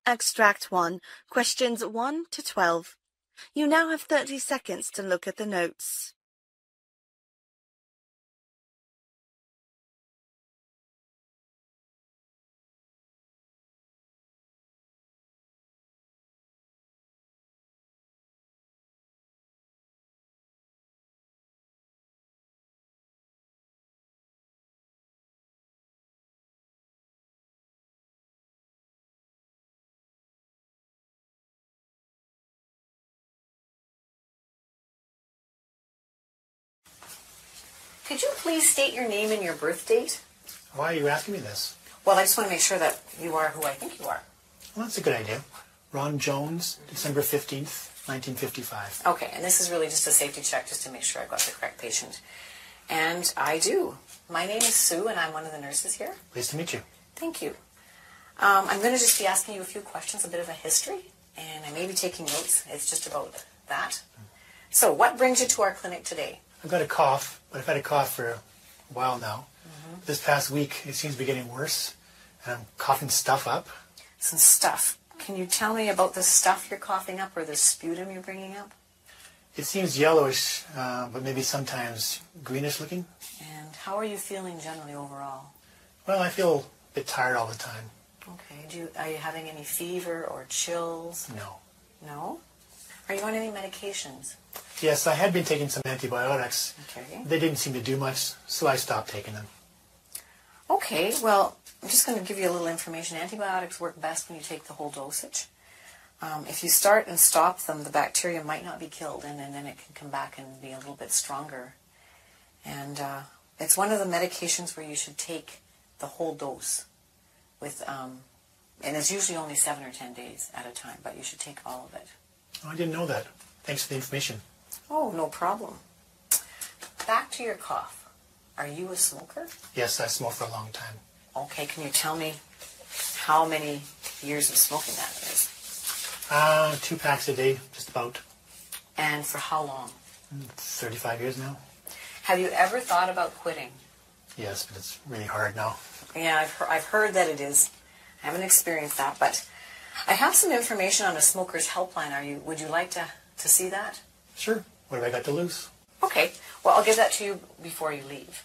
Extract 1, questions 1 to 12. You now have 30 seconds to look at the notes. Could you please state your name and your birth date? Why are you asking me this? Well, I just want to make sure that you are who I think you are. Well, that's a good idea. Ron Jones, December 15th, 1955. Okay, and this is really just a safety check just to make sure I've got the correct patient. And I do. My name is Sue, and I'm one of the nurses here. Pleased to meet you. Thank you. I'm going to just be asking you a few questions, a bit of a history, and I may be taking notes. It's just about that. So, what brings you to our clinic today? I've got a cough, but I've had a cough for a while now. This past week, it seems to be getting worse, and I'm coughing stuff up. Some stuff. Can you tell me about the stuff you're coughing up or the sputum you're bringing up? It seems yellowish, but maybe sometimes greenish looking. And how are you feeling generally overall? Well, I feel a bit tired all the time. Okay. Are you having any fever or chills? No. No? Are you on any medications? Yes, I had been taking some antibiotics. Okay. They didn't seem to do much, so I stopped taking them. Okay, well, I'm just going to give you a little information. Antibiotics work best when you take the whole dosage. If you start and stop them, the bacteria might not be killed, and then it can come back and be a little bit stronger. And it's one of the medications where you should take the whole dose with, and it's usually only 7 or 10 days at a time, but you should take all of it. Oh, I didn't know that. Thanks for the information. Oh, no problem. Back to your cough. Are you a smoker? Yes, I smoked for a long time. Okay, can you tell me how many years of smoking that is? 2 packs a day, just about. And for how long? 35 years now. Have you ever thought about quitting? Yes, but it's really hard now. Yeah, I've heard that it is. I haven't experienced that, but I have some information on a smoker's helpline. Would you like to see that? Sure. What have I got to lose? Okay. Well, I'll give that to you before you leave.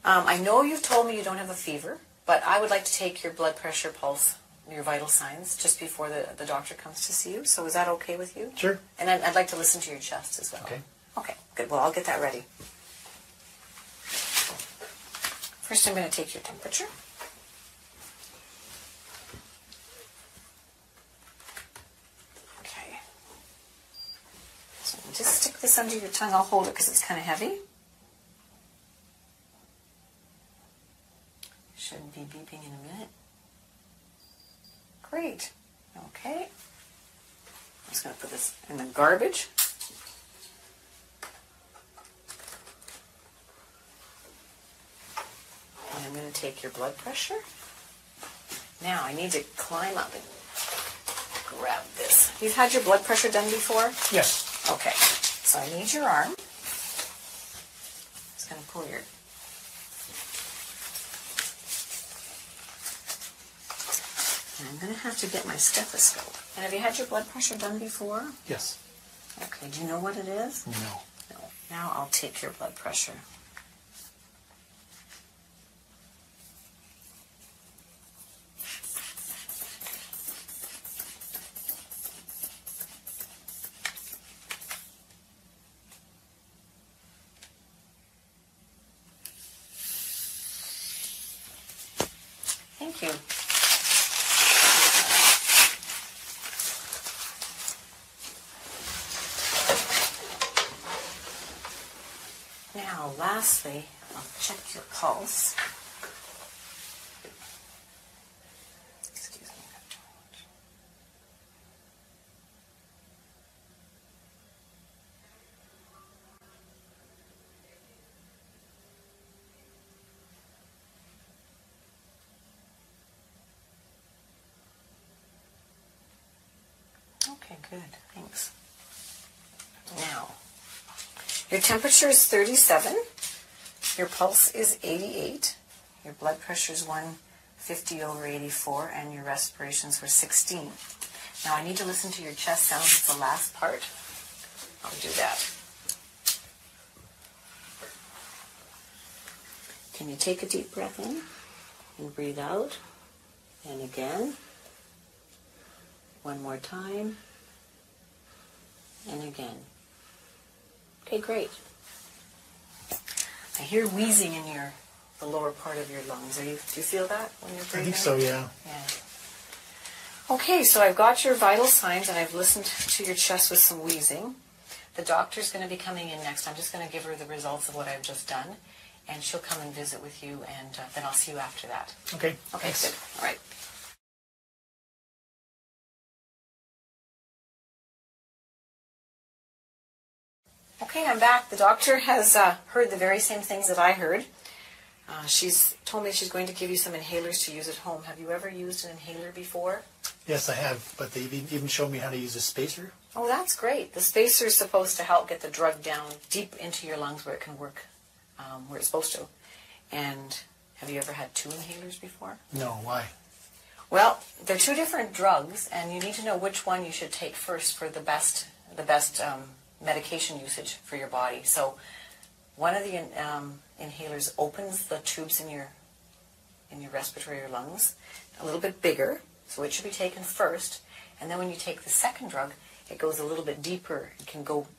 I know you've told me you don't have a fever, but I would like to take your blood pressure, pulse, your vital signs just before the doctor comes to see you. So is that okay with you? Sure. And I'd like to listen to your chest as well. Okay. Okay, good. Well, I'll get that ready. First, I'm going to take your temperature. Okay. So just stick this under your tongue. I'll hold it because it's kind of heavy. Should be beeping in a minute. Great. Okay. I'm just going to put this in the garbage. And I'm going to take your blood pressure. Now I need to climb up and grab this. You've had your blood pressure done before? Yes. Okay. So I need your arm. Just going to pull your... And I'm going to have to get my stethoscope. And have you had your blood pressure done before? Yes. Okay. Do you know what it is? No. No. Now I'll take your blood pressure. Thank you. Now, lastly, I'll check your pulse. Excuse me. Okay, good. Thanks. Now, your temperature is 37. Your pulse is 88. Your blood pressure is 1 50/84, and your respirations were 16. Now I need to listen to your chest sounds. It's the last part. I'll do that. Can you take a deep breath in and breathe out? And again. One more time. And again. Okay, great. I hear wheezing in the lower part of your lungs. Do you feel that when you're breathing? I think so, yeah. Yeah. Okay, so I've got your vital signs and I've listened to your chest with some wheezing. The doctor's going to be coming in next. I'm just going to give her the results of what I've just done, and she'll come and visit with you, and then I'll see you after that. Okay. Okay, Thanks. good. All right. Okay, I'm back. The doctor has heard the very same things that I heard. She's told me she's going to give you some inhalers to use at home. Have you ever used an inhaler before? Yes, I have, but they even showed me how to use a spacer. Oh, that's great. The spacer is supposed to help get the drug down deep into your lungs where it can work where it's supposed to. And have you ever had 2 inhalers before? No, why? Well, they're 2 different drugs, and you need to know which one you should take first for the best medication usage for your body. So one of the inhalers opens the tubes in your respiratory or lungs a little bit bigger, so it should be taken first. And then when you take the second drug, it goes a little bit deeper.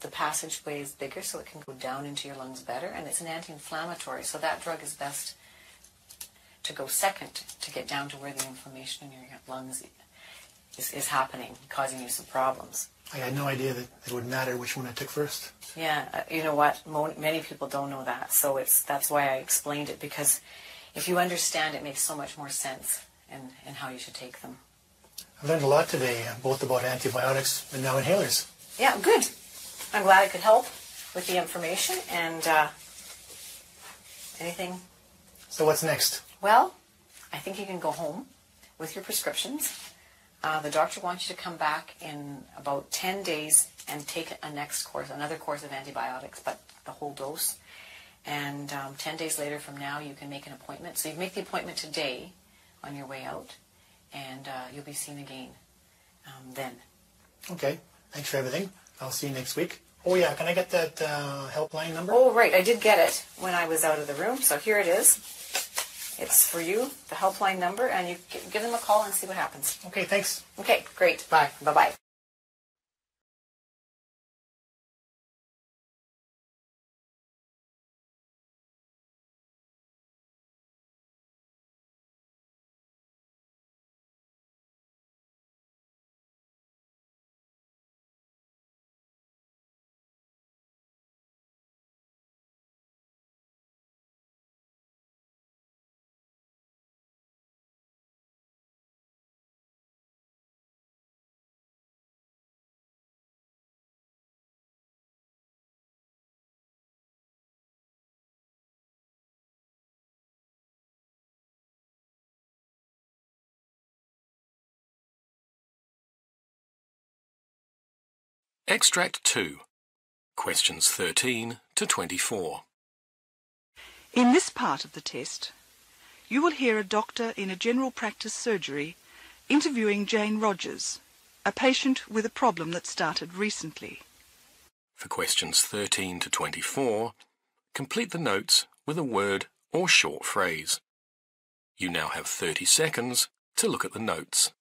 The passageway is bigger, so it can go down into your lungs better, and it's an anti-inflammatory, so that drug is best to go second to get down to where the inflammation in your lungs is happening, causing you some problems. I had no idea that it would matter which one I took first. Yeah, you know what? Many people don't know that, so that's why I explained it, because if you understand, it makes so much more sense in how you should take them. I've learned a lot today, both about antibiotics and now inhalers. Yeah, good. I'm glad I could help with the information, and anything? So what's next? Well, I think you can go home with your prescriptions. The doctor wants you to come back in about 10 days and take another course of antibiotics, but the whole dose. And 10 days later from now, you can make an appointment. So you make the appointment today on your way out, and you'll be seen again then. Okay. Thanks for everything. I'll see you next week. Oh, yeah. Can I get that helpline number? Oh, right. I did get it when I was out of the room, so here it is. It's for you, the helpline number, and you give them a call and see what happens. Okay, thanks. Okay, great. Bye. Bye-bye. Extract 2. Questions 13 to 24. In this part of the test, you will hear a doctor in a general practice surgery interviewing Jane Rogers, a patient with a problem that started recently. For questions 13 to 24, complete the notes with a word or short phrase. You now have 30 seconds to look at the notes.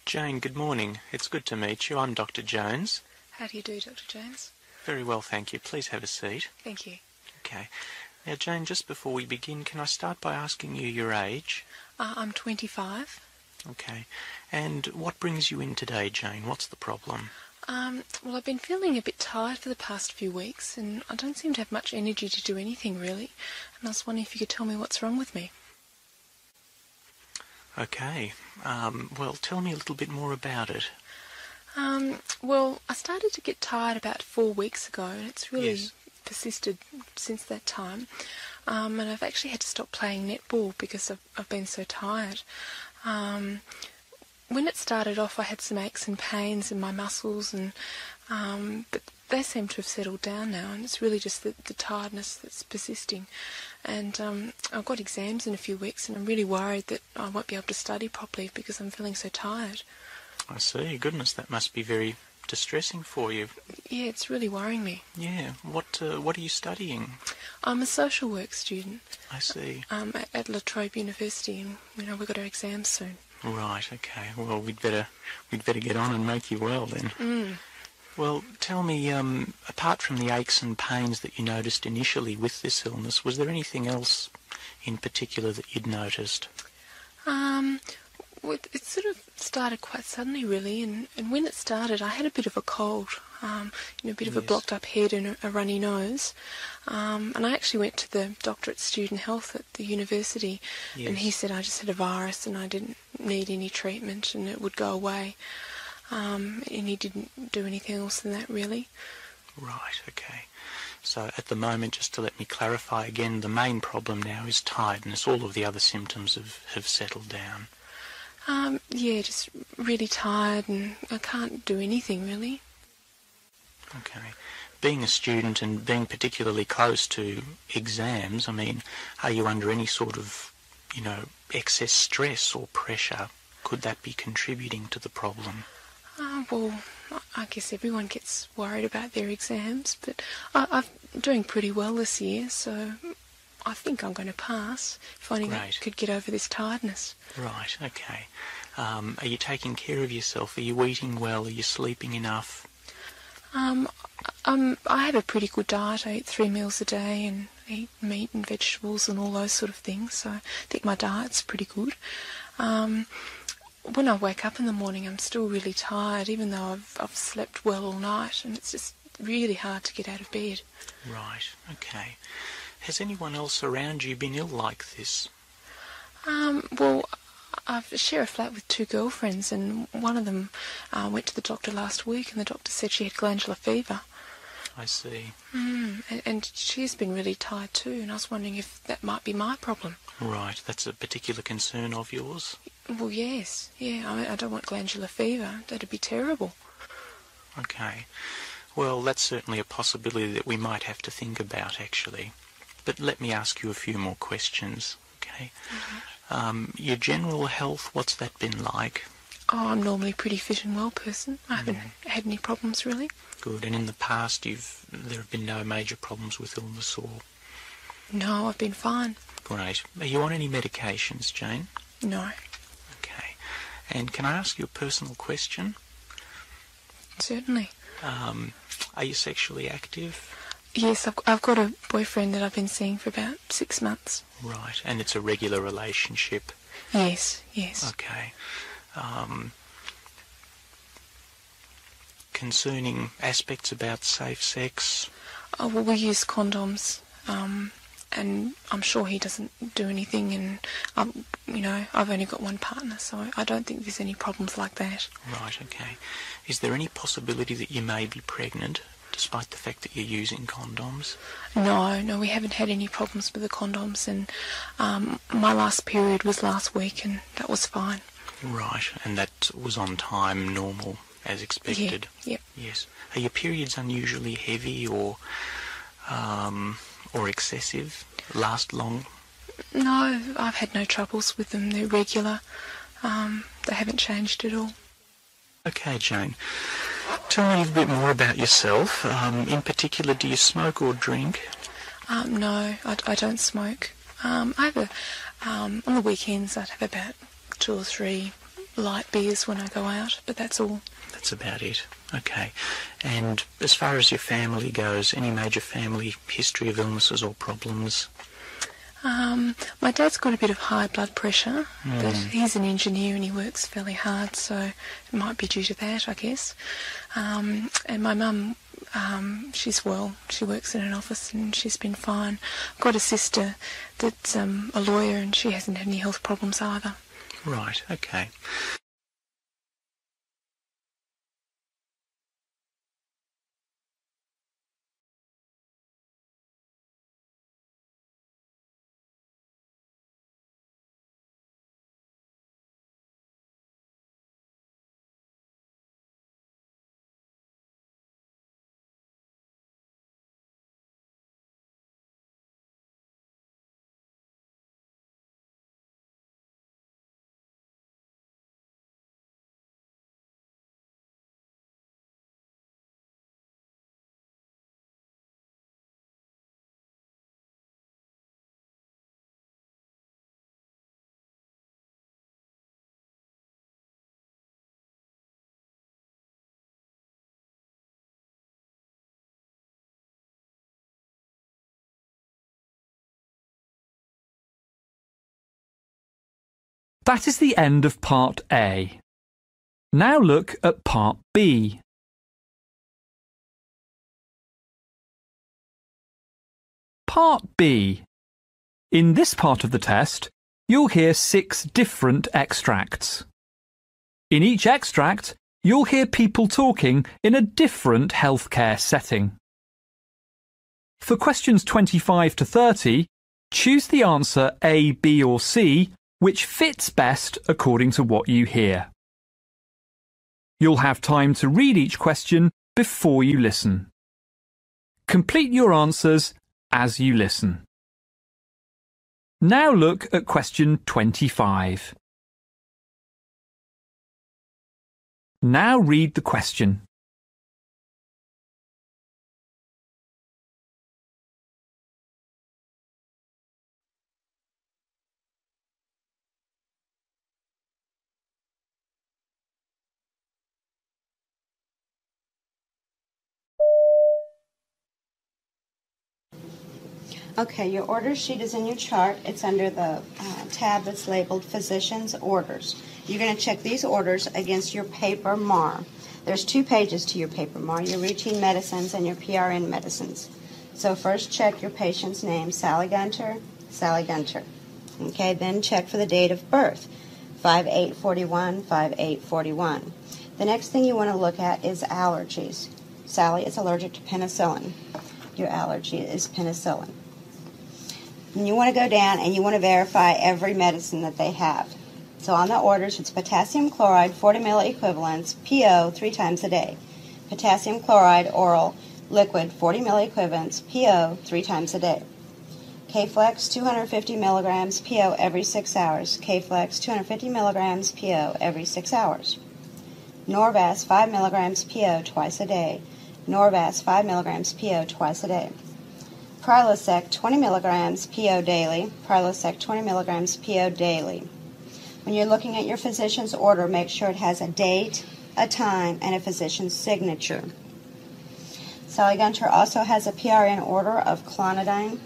Jane, good morning. It's good to meet you. I'm Dr. Jones. How do you do, Dr. Jones? Very well, thank you. Please have a seat. Thank you. Okay. Now, Jane, just before we begin, can I start by asking you your age? I'm 25. Okay. And what brings you in today, Jane? What's the problem? Well, I've been feeling a bit tired for the past few weeks, and I don't seem to have much energy to do anything really. And I was wondering if you could tell me what's wrong with me. Okay. Well, tell me a little bit more about it. Well, I started to get tired about 4 weeks ago, and it's really Yes. persisted since that time. And I've actually had to stop playing netball because I've been so tired. When it started off, I had some aches and pains in my muscles, and but they seem to have settled down now, and it's really just the tiredness that's persisting. And I've got exams in a few weeks, and I'm really worried that I won't be able to study properly because I'm feeling so tired. I see. Goodness, that must be very distressing for you. Yeah, it's really worrying me. Yeah. What are you studying? I'm a social work student I see. at La Trobe University, and we've got our exams soon. Right. Okay. Well, we'd better get on and make you well then. Well, tell me, apart from the aches and pains that you noticed initially with this illness, was there anything else in particular that you'd noticed? Well, it sort of started quite suddenly, really, and when it started, I had a bit of a cold, a bit of a Yes. blocked-up head and a runny nose, and I actually went to the doctor at Student Health at the university, and he Yes. said I just had a virus and I didn't need any treatment and it would go away, and he didn't do anything else than that, really. Right. Okay. So at the moment, just to let me clarify again, the main problem now is tiredness. All of the other symptoms have settled down. Yeah, just really tired, and I can't do anything, really. Okay. Being a student and being particularly close to exams, I mean, are you under any sort of, excess stress or pressure? Could that be contributing to the problem? Well, I guess everyone gets worried about their exams, but I'm doing pretty well this year, so I think I'm going to pass, if only I Great. could get over this tiredness. Right, okay. Are you taking care of yourself? Are you eating well? Are you sleeping enough? I have a pretty good diet. I eat 3 meals a day and eat meat and vegetables and all those sort of things, so I think my diet's pretty good. When I wake up in the morning, I'm still really tired, even though I've slept well all night, and it's just really hard to get out of bed. Right, okay. Has anyone else around you been ill like this? Well, I share a flat with 2 girlfriends, and one of them went to the doctor last week, and the doctor said she had glandular fever. I see. And she's been really tired too, and I was wondering if that might be my problem. Right, that's a particular concern of yours? Well, yes, yeah, I don't want glandular fever. That'd be terrible. Okay. Well, that's certainly a possibility that we might have to think about, actually. But let me ask you a few more questions, okay? Your general health, what's that been like? Oh, I'm normally a pretty fit and well person. I haven't had any problems, really. Good. And in the past, there have been no major problems with illness or... No, I've been fine. Great. Are you on any medications, Jane? No, Okay. And can I ask you a personal question? certainly. Are you sexually active? Yes, I've got a boyfriend that I've been seeing for about 6 months. Right. And it's a regular relationship? Yes. Okay. Concerning aspects about safe sex? Oh, well, we use condoms, and I'm sure he doesn't do anything, and, I've only got one partner, so I don't think there's any problems like that. Right, okay. Is there any possibility that you may be pregnant, despite the fact that you're using condoms? No, we haven't had any problems with the condoms, and my last period was last week, and that was fine. Right, and that was on time, normal, as expected? Yep. Yes. Are your periods unusually heavy or excessive? Last long? No, I've had no troubles with them. They're regular. They haven't changed at all. Okay, Jane. Tell me a little bit more about yourself. In particular, do you smoke or drink? No, I don't smoke. I have on the weekends I'd have about 2 or 3 light beers when I go out, but that's all. That's about it. Okay. And as far as your family goes, any major family history of illnesses or problems? My dad's got a bit of high blood pressure, but he's an engineer and he works fairly hard, so it might be due to that, I guess. And my mum, she's well. She works in an office and she's been fine. I've got a sister that's a lawyer and she hasn't had any health problems either. Right, okay. That is the end of Part A. Now look at Part B. Part B. In this part of the test, you'll hear 6 different extracts. In each extract, you'll hear people talking in a different healthcare setting. For questions 25 to 30, choose the answer A, B or C which fits best according to what you hear. You'll have time to read each question before you listen. Complete your answers as you listen. Now look at question 25. Now read the question. Okay, your order sheet is in your chart. It's under the tab that's labeled Physician's Orders. You're going to check these orders against your paper MAR. There's 2 pages to your paper MAR, your routine medicines and your PRN medicines. So first check your patient's name, Sally Gunter, Sally Gunter. Okay, then check for the date of birth, 5/8/41, 5/8/41. The next thing you want to look at is allergies. Sally is allergic to penicillin. Your allergy is penicillin. And you want to go down and you want to verify every medicine that they have. So on the orders, it's potassium chloride, 40 milliequivalents, PO 3 times a day. Potassium chloride, oral, liquid, 40 milliequivalents, PO 3 times a day. K-Flex, 250 milligrams, PO every 6 hours. K-Flex, 250 milligrams, PO every 6 hours. Norvasc, 5 milligrams, PO twice a day. Norvasc, 5 milligrams, PO twice a day. Prilosec, 20 milligrams, PO daily. Prilosec, 20 milligrams, PO daily. When you're looking at your physician's order, make sure it has a date, a time, and a physician's signature. Sally Gunter also has a PRN order of clonidine,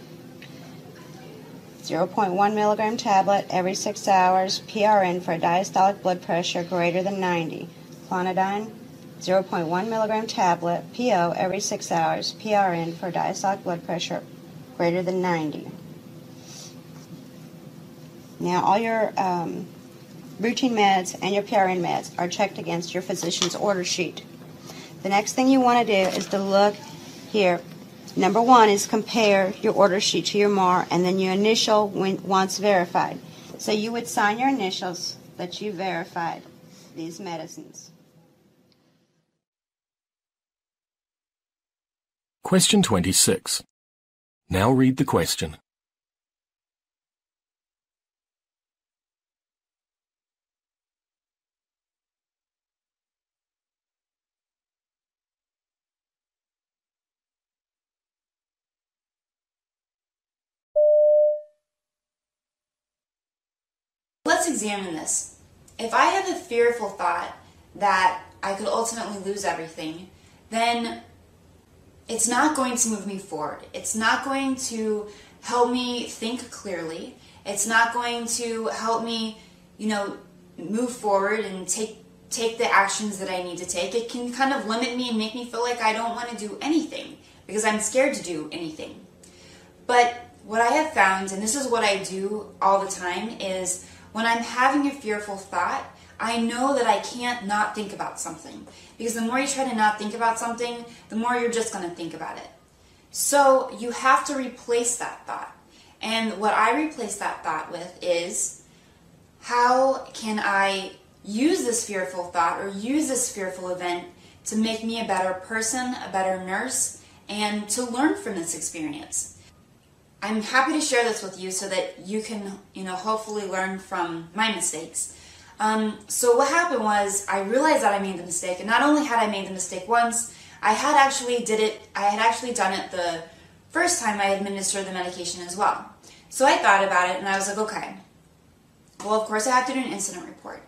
0.1 milligram tablet every 6 hours, PRN for diastolic blood pressure greater than 90. Clonidine, 0.1 milligram tablet, PO every 6 hours, PRN for diastolic blood pressure greater than 90. Now all your routine meds and your PRN meds are checked against your physician's order sheet. The next thing you want to do is to look here. Number 1 is compare your order sheet to your MAR and then your initial once verified. So you would sign your initials that you verified these medicines. Question 26. Now read the question. Let's examine this. If I have a fearful thought that I could ultimately lose everything, then it's not going to move me forward. It's not going to help me think clearly. It's not going to help me, move forward and take the actions that I need to take. It can kind of limit me and make me feel like I don't want to do anything because I'm scared to do anything. But what I have found, and this is what I do all the time, is when I'm having a fearful thought, I know that I can't not think about something. Because the more you try to not think about something, the more you're just going to think about it. So you have to replace that thought. And what I replace that thought with is, how can I use this fearful thought or use this fearful event to make me a better person, a better nurse, and to learn from this experience? I'm happy to share this with you so that you can, hopefully learn from my mistakes. So what happened was I realized that I made the mistake, and not only had I made the mistake once, I had actually done it the first time I administered the medication as well. So I thought about it and I was like, okay, well, of course I have to do an incident report.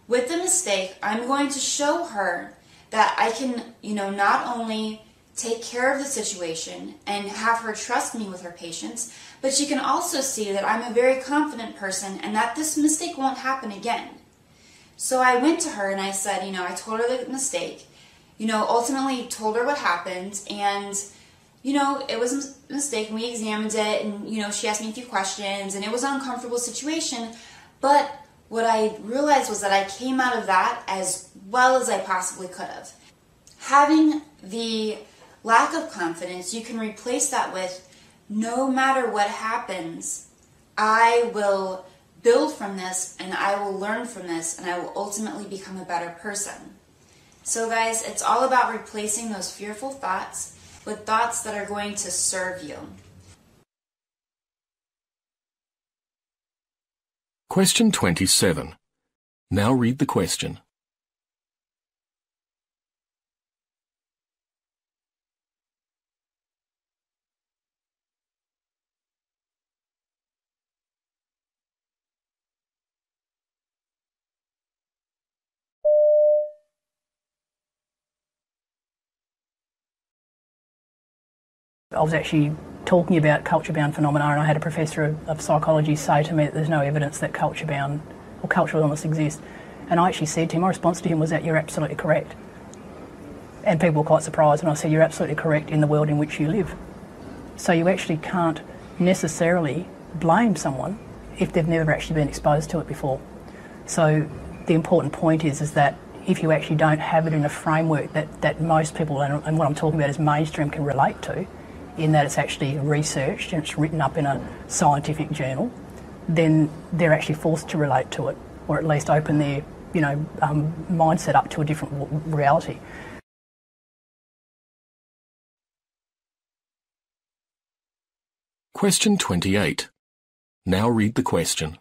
With the mistake, I'm going to show her that I can, not only take care of the situation and have her trust me with her patients, but she can also see that I'm a very confident person and that this mistake won't happen again. So I went to her and I said, I told her the mistake, ultimately told her what happened, and, it was a mistake, and we examined it, and, she asked me a few questions, and it was an uncomfortable situation, but what I realized was that I came out of that as well as I possibly could have. Having the lack of confidence, you can replace that with, no matter what happens, I will build from this and I will learn from this and I will ultimately become a better person. So guys, it's all about replacing those fearful thoughts with thoughts that are going to serve you. Question 27. Now read the question. I was actually talking about culture-bound phenomena, and I had a professor of psychology say to me that there's no evidence that culture-bound or cultural illness exists. And I actually said to him, my response to him was that you're absolutely correct. And people were quite surprised when I said you're absolutely correct in the world in which you live. So you actually can't necessarily blame someone if they've never actually been exposed to it before. So the important point is that if you actually don't have it in a framework that most people, and what I'm talking about is mainstream, can relate to, in that it's actually researched and it's written up in a scientific journal, then they're actually forced to relate to it, or at least open their mindset up to a different reality. Question 28. Now read the question.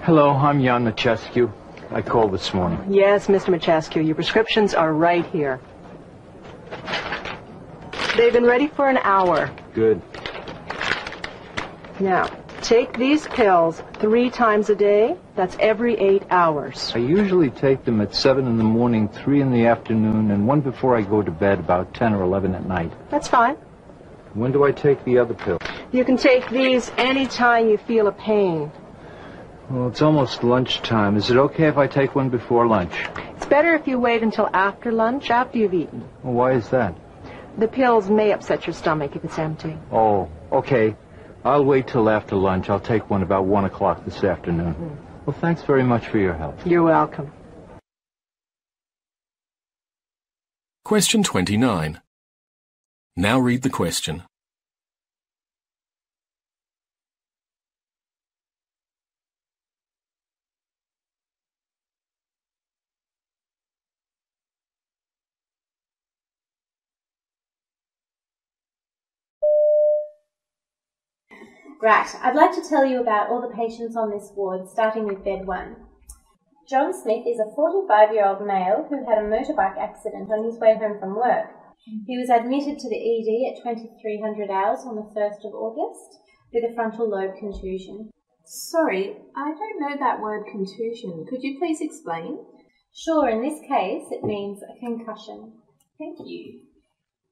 Hello, I'm Jan Machescu. I called this morning. Yes, Mr. Machescu, your prescriptions are right here. They've been ready for an hour. Good. Now, take these pills 3 times a day. That's every 8 hours. I usually take them at 7 in the morning, 3 in the afternoon, and 1 before I go to bed about 10 or 11 at night. That's fine. When do I take the other pill? You can take these any time you feel a pain. Well, it's almost lunchtime. Is it okay if I take one before lunch? It's better if you wait until after lunch, after you've eaten. Well, why is that? The pills may upset your stomach if it's empty. Oh, okay. I'll wait till after lunch. I'll take one about 1 o'clock this afternoon. Well, thanks very much for your help. You're welcome. Question 29. Now read the question. Right, I'd like to tell you about all the patients on this ward, starting with bed 1. John Smith is a 45-year-old male who had a motorbike accident on his way home from work. He was admitted to the ED at 2300 hours on the 1st of August with a frontal lobe contusion. Sorry, I don't know that word contusion. Could you please explain? Sure, in this case it means a concussion. Thank you.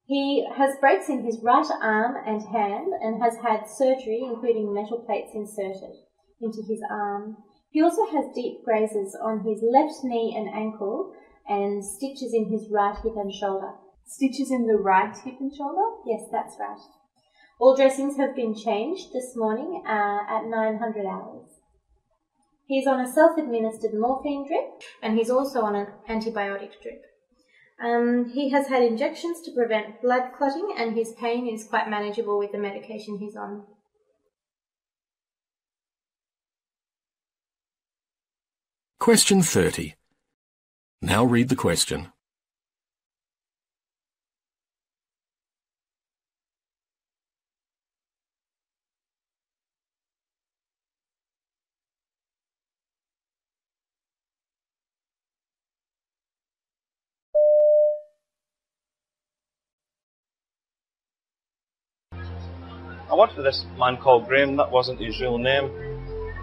He has breaks in his right arm and hand and has had surgery including metal plates inserted into his arm. He also has deep grazes on his left knee and ankle and stitches in his right hip and shoulder. Stitches in the right hip and shoulder? Yes, that's right. All dressings have been changed this morning at 900 hours. He's on a self-administered morphine drip and he's also on an antibiotic drip. He has had injections to prevent blood clotting and his pain is quite manageable with the medication he's on. Question 30. Now read the question. I worked with this man called Graham. That wasn't his real name.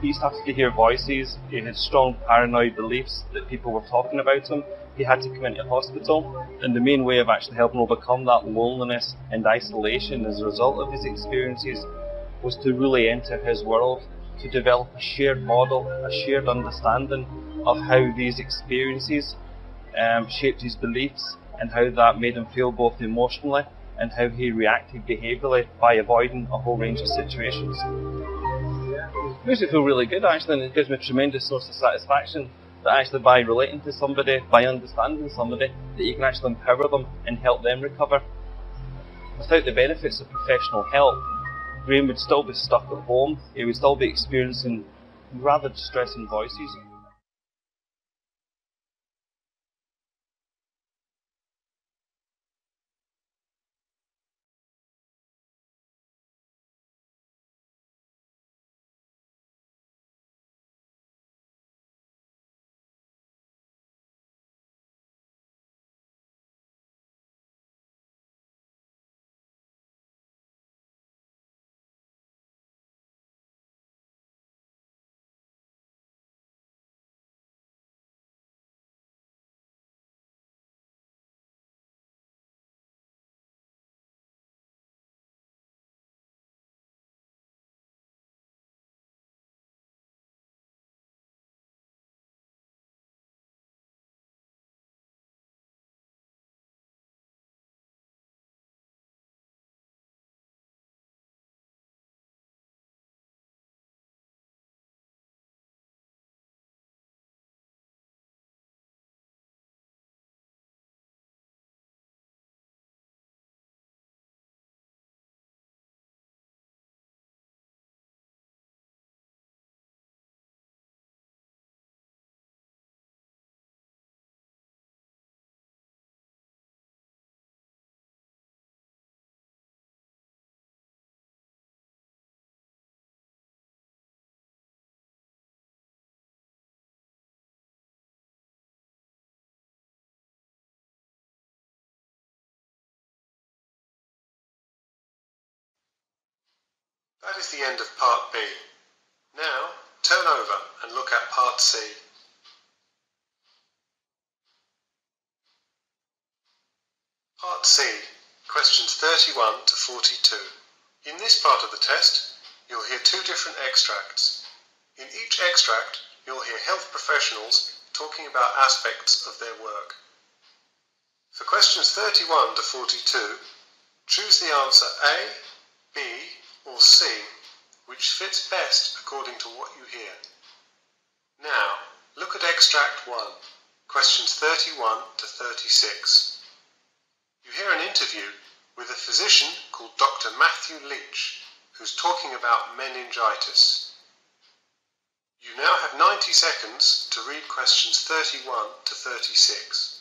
He started to hear voices. He had strong paranoid beliefs that people were talking about him. He had to come into hospital, and the main way of actually helping overcome that loneliness and isolation as a result of his experiences was to really enter his world, to develop a shared model, a shared understanding of how these experiences shaped his beliefs and how that made him feel both emotionally and how he reacted behaviourally by avoiding a whole range of situations. It makes me feel really good actually, and it gives me a tremendous source of satisfaction that actually by relating to somebody, by understanding somebody, that you can actually empower them and help them recover. Without the benefits of professional help, Graham would still be stuck at home. He would still be experiencing rather distressing voices. That is the end of Part B. Now, turn over and look at Part C. Part C, questions 31 to 42. In this part of the test, you'll hear two different extracts. In each extract, you'll hear health professionals talking about aspects of their work. For questions 31 to 42, choose the answer A, B, or C, which fits best according to what you hear. Now, look at extract 1, questions 31 to 36. You hear an interview with a physician called Dr. Matthew Leach, who's talking about meningitis. You now have 90 seconds to read questions 31 to 36.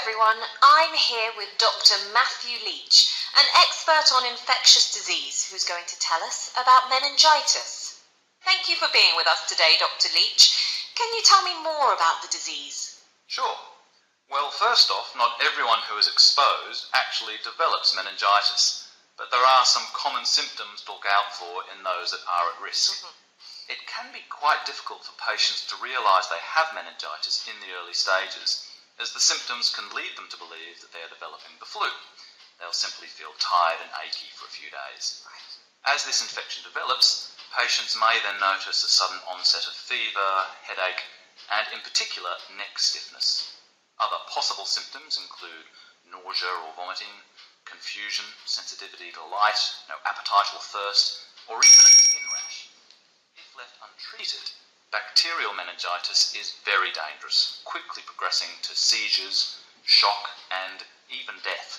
everyone, I'm here with Dr. Matthew Leach, an expert on infectious disease who's going to tell us about meningitis. Thank you for being with us today, Dr. Leach. Can you tell me more about the disease? Sure. Well, first off, not everyone who is exposed actually develops meningitis, but there are some common symptoms to look out for in those that are at risk. It can be quite difficult for patients to realise they have meningitis in the early stages, as the symptoms can lead them to believe that they are developing the flu. They'll simply feel tired and achy for a few days. As this infection develops, patients may then notice a sudden onset of fever, headache, and in particular neck stiffness. Other possible symptoms include nausea or vomiting, confusion, sensitivity to light, no appetite or thirst, or even a skin rash. If left untreated, bacterial meningitis is very dangerous, quickly progressing to seizures, shock, and even death.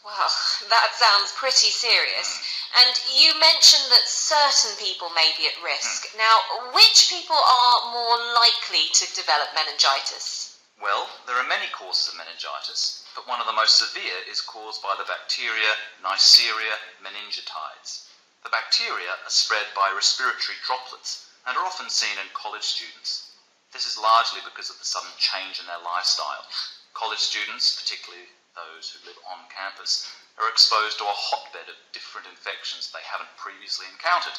Wow, that sounds pretty serious. And you mentioned that certain people may be at risk. Now, which people are more likely to develop meningitis? Well, there are many causes of meningitis, but one of the most severe is caused by the bacteria Neisseria meningitidis. The bacteria are spread by respiratory droplets and are often seen in college students. This is largely because of the sudden change in their lifestyle. College students, particularly those who live on campus, are exposed to a hotbed of different infections they haven't previously encountered.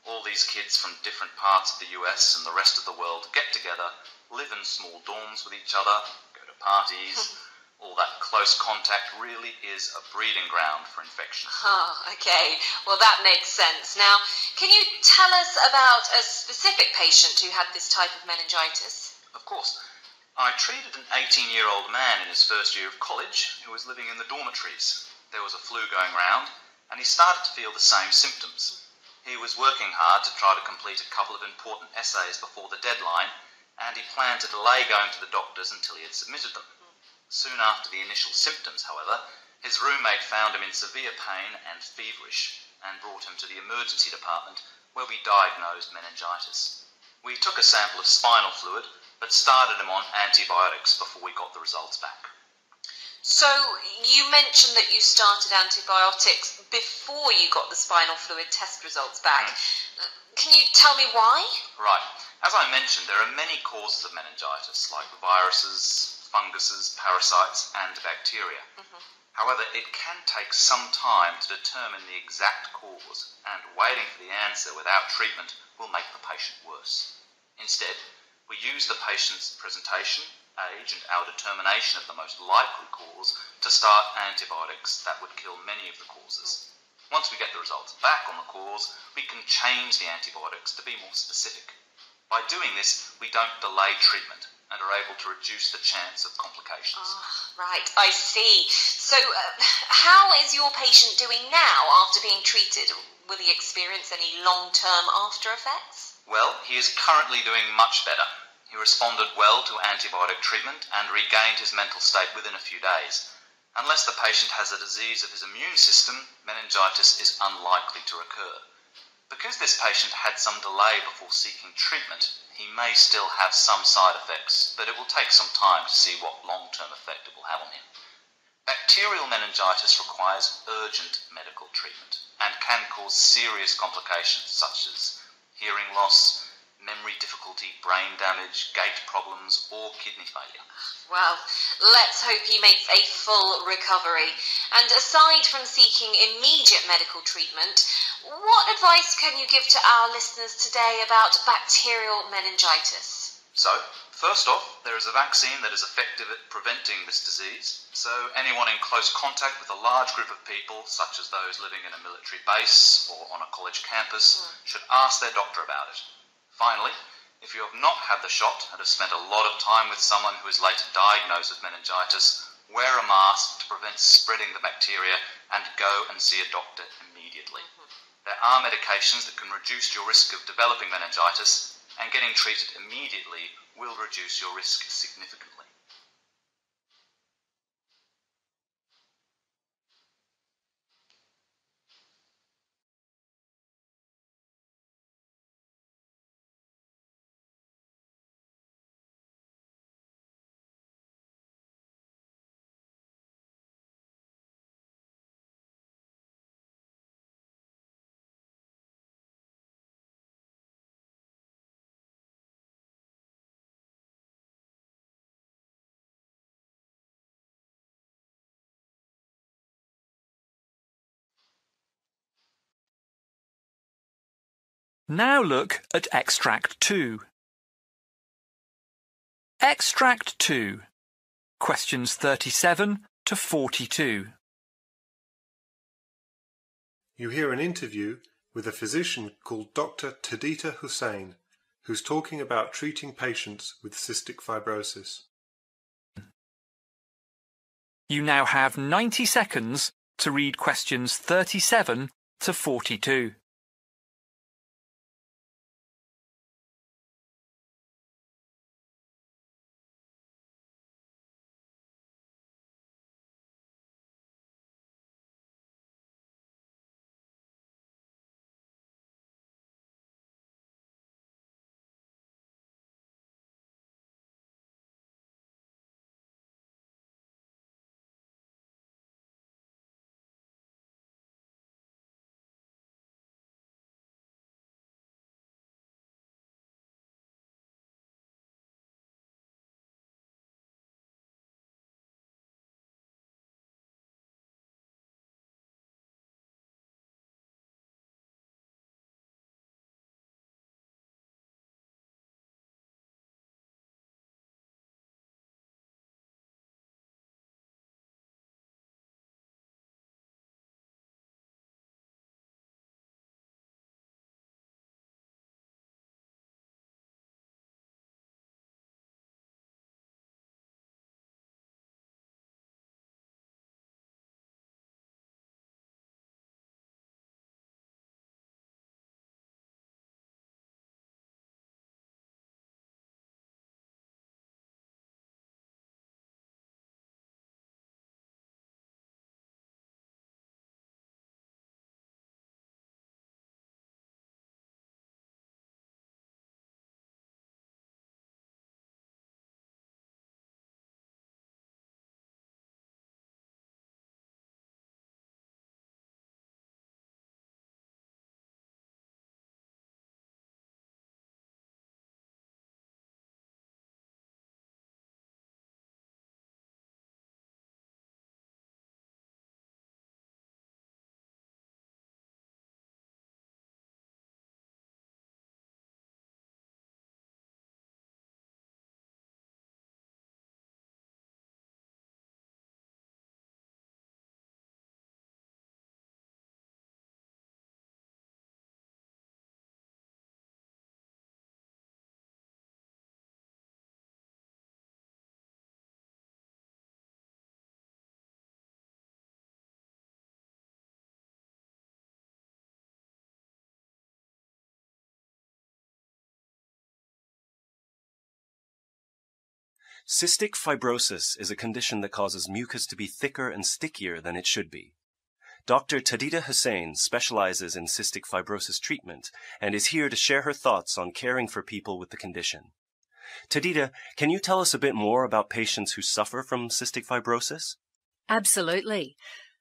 All these kids from different parts of the US and the rest of the world get together, live in small dorms with each other, go to parties. All that close contact really is a breeding ground for infection. Oh, okay. Well, that makes sense. Now, can you tell us about a specific patient who had this type of meningitis? Of course. I treated an 18-year-old man in his first year of college who was living in the dormitories. There was a flu going round, and he started to feel the same symptoms. He was working hard to try to complete a couple of important essays before the deadline, and he planned to delay going to the doctors until he had submitted them. Soon after the initial symptoms, however, his roommate found him in severe pain and feverish and brought him to the emergency department where we diagnosed meningitis. We took a sample of spinal fluid but started him on antibiotics before we got the results back. So, you mentioned that you started antibiotics before you got the spinal fluid test results back. Can you tell me why? Right. As I mentioned, there are many causes of meningitis, like viruses, funguses, parasites, and bacteria. However, it can take some time to determine the exact cause, and waiting for the answer without treatment will make the patient worse. Instead, we use the patient's presentation, age, and our determination of the most likely cause to start antibiotics that would kill many of the causes. Once we get the results back on the cause, we can change the antibiotics to be more specific. By doing this, we don't delay treatment and are able to reduce the chance of complications. Right, I see. So, how is your patient doing now after being treated? Will he experience any long-term after effects? Well, he is currently doing much better. He responded well to antibiotic treatment and regained his mental state within a few days. Unless the patient has a disease of his immune system, meningitis is unlikely to recur. Because this patient had some delay before seeking treatment, he may still have some side effects, but it will take some time to see what long-term effect it will have on him. Bacterial meningitis requires urgent medical treatment and can cause serious complications such as hearing loss, memory difficulty, brain damage, gait problems, or kidney failure. Well, let's hope he makes a full recovery. And aside from seeking immediate medical treatment, what advice can you give to our listeners today about bacterial meningitis? So, first off, there is a vaccine that is effective at preventing this disease, so anyone in close contact with a large group of people, such as those living in a military base or on a college campus, should ask their doctor about it. Finally, if you have not had the shot and have spent a lot of time with someone who is later diagnosed with meningitis, wear a mask to prevent spreading the bacteria and go and see a doctor immediately. There are medications that can reduce your risk of developing meningitis, and getting treated immediately will reduce your risk significantly. Now look at Extract 2. Extract 2. Questions 37 to 42. You hear an interview with a physician called Dr. Tadita Hussain, who's talking about treating patients with cystic fibrosis. You now have 90 seconds to read questions 37 to 42. Cystic fibrosis is a condition that causes mucus to be thicker and stickier than it should be. Dr. Tadita Hussain specializes in cystic fibrosis treatment and is here to share her thoughts on caring for people with the condition. Tadita, can you tell us a bit more about patients who suffer from cystic fibrosis? Absolutely.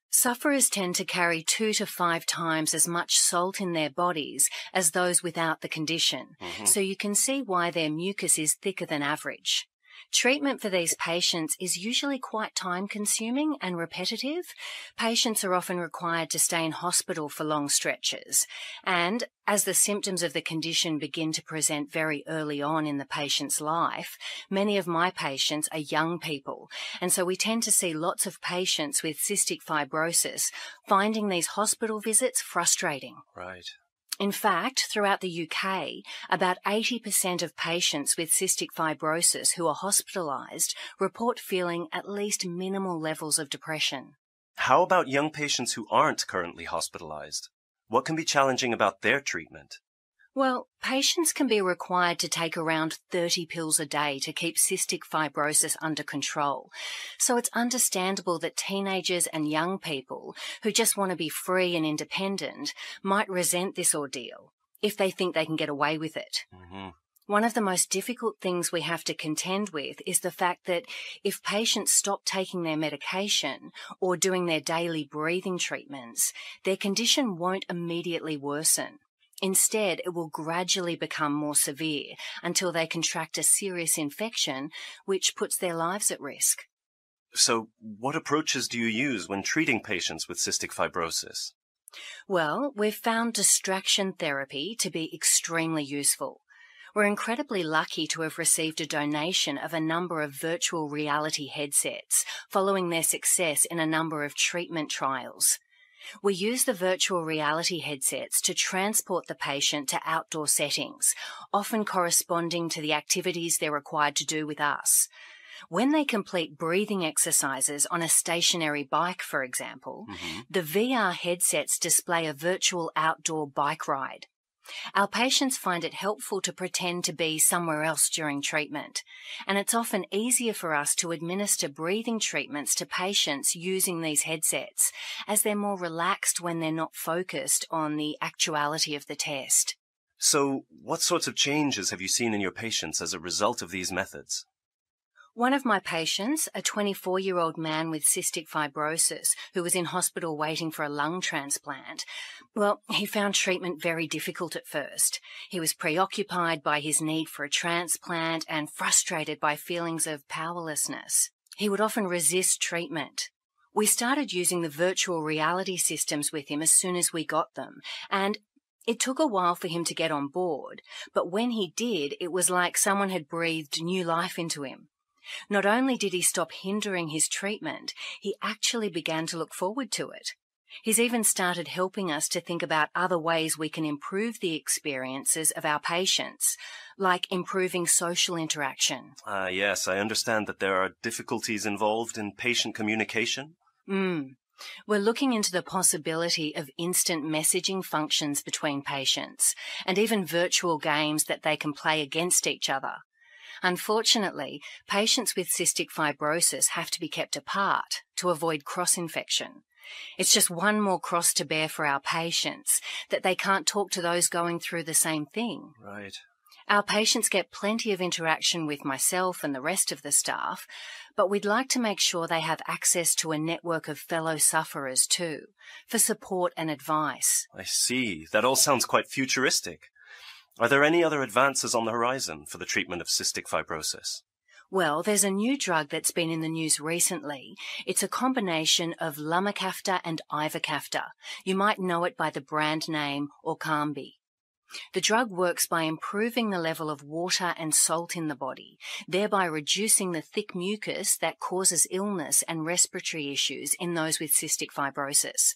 Sufferers tend to carry 2 to 5 times as much salt in their bodies as those without the condition, so you can see why their mucus is thicker than average. Treatment for these patients is usually quite time-consuming and repetitive. Patients are often required to stay in hospital for long stretches, and as the symptoms of the condition begin to present very early on in the patient's life, many of my patients are young people, and so we tend to see lots of patients with cystic fibrosis finding these hospital visits frustrating. Right. In fact, throughout the UK, about 80% of patients with cystic fibrosis who are hospitalised report feeling at least minimal levels of depression. How about young patients who aren't currently hospitalized? What can be challenging about their treatment? Well, patients can be required to take around 30 pills a day to keep cystic fibrosis under control. So it's understandable that teenagers and young people who just want to be free and independent might resent this ordeal if they think they can get away with it. One of the most difficult things we have to contend with is the fact that if patients stop taking their medication or doing their daily breathing treatments, their condition won't immediately worsen. Instead, it will gradually become more severe until they contract a serious infection, which puts their lives at risk. So, what approaches do you use when treating patients with cystic fibrosis? Well, we've found distraction therapy to be extremely useful. We're incredibly lucky to have received a donation of a number of virtual reality headsets following their success in a number of treatment trials. We use the virtual reality headsets to transport the patient to outdoor settings, often corresponding to the activities they're required to do with us. When they complete breathing exercises on a stationary bike, for example, the VR headsets display a virtual outdoor bike ride. Our patients find it helpful to pretend to be somewhere else during treatment, and it's often easier for us to administer breathing treatments to patients using these headsets, as they're more relaxed when they're not focused on the actuality of the test. So, what sorts of changes have you seen in your patients as a result of these methods? One of my patients, a 24-year-old man with cystic fibrosis who was in hospital waiting for a lung transplant, well, he found treatment very difficult at first. He was preoccupied by his need for a transplant and frustrated by feelings of powerlessness. He would often resist treatment. We started using the virtual reality systems with him as soon as we got them, and it took a while for him to get on board, but when he did, it was like someone had breathed new life into him. Not only did he stop hindering his treatment, he actually began to look forward to it. He's even started helping us to think about other ways we can improve the experiences of our patients, like improving social interaction. Yes, I understand that there are difficulties involved in patient communication. We're looking into the possibility of instant messaging functions between patients, and even virtual games that they can play against each other. Unfortunately, patients with cystic fibrosis have to be kept apart to avoid cross-infection. It's just one more cross to bear for our patients, that they can't talk to those going through the same thing. Right. Our patients get plenty of interaction with myself and the rest of the staff, but we'd like to make sure they have access to a network of fellow sufferers too, for support and advice. I see. That all sounds quite futuristic. Are there any other advances on the horizon for the treatment of cystic fibrosis? Well, there's a new drug that's been in the news recently. It's a combination of lumacaftor and ivacaftor. You might know it by the brand name Orkambi. The drug works by improving the level of water and salt in the body, thereby reducing the thick mucus that causes illness and respiratory issues in those with cystic fibrosis.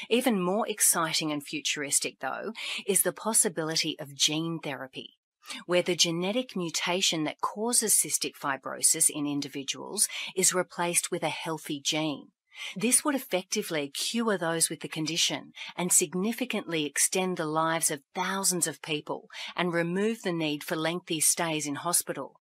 Even more exciting and futuristic, though, is the possibility of gene therapy, where the genetic mutation that causes cystic fibrosis in individuals is replaced with a healthy gene. This would effectively cure those with the condition and significantly extend the lives of thousands of people and remove the need for lengthy stays in hospital.